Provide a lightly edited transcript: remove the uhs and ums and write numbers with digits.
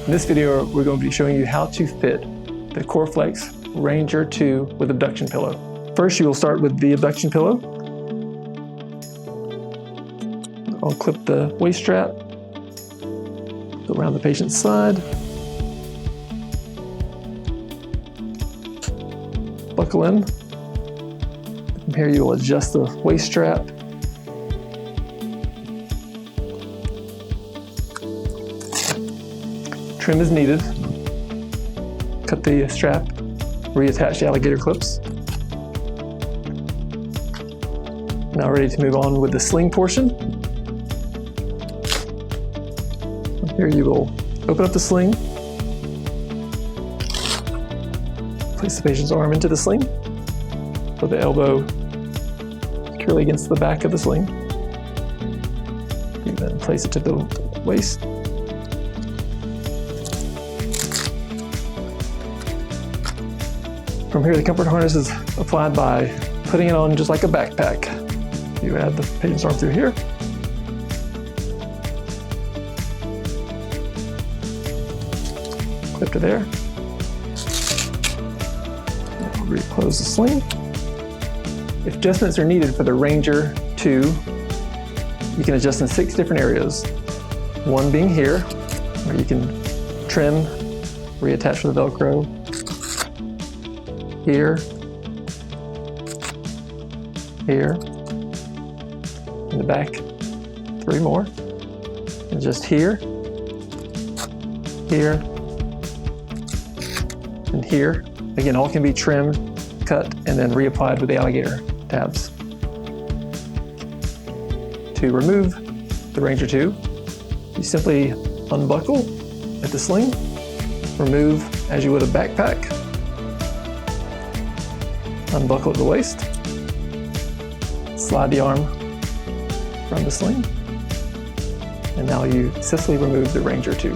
In this video, we're going to be showing you how to fit the Corflex Ranger 2 with abduction pillow. First, you will start with the abduction pillow. I'll clip the waist strap, go around the patient's side, buckle in. From here, you will adjust the waist strap. Trim is needed. Cut the strap, reattach the alligator clips. Now ready to move on with the sling portion. Here you will open up the sling, place the patient's arm into the sling, put the elbow securely against the back of the sling. You then place it to the waist. From here, the comfort harness is applied by putting it on just like a backpack. You add the patient's arm through here. Clip to there. Reclose the sling. If adjustments are needed for the Ranger 2, you can adjust in 6 different areas. One being here, where you can trim, reattach with the Velcro. Here, here, in the back, 3 more, and just here, here, and here. Again, all can be trimmed, cut, and then reapplied with the alligator tabs. To remove the Ranger 2, you simply unbuckle at the sling, remove as you would a backpack, unbuckle at the waist, slide the arm from the sling, and now you successfully remove the Ranger 2.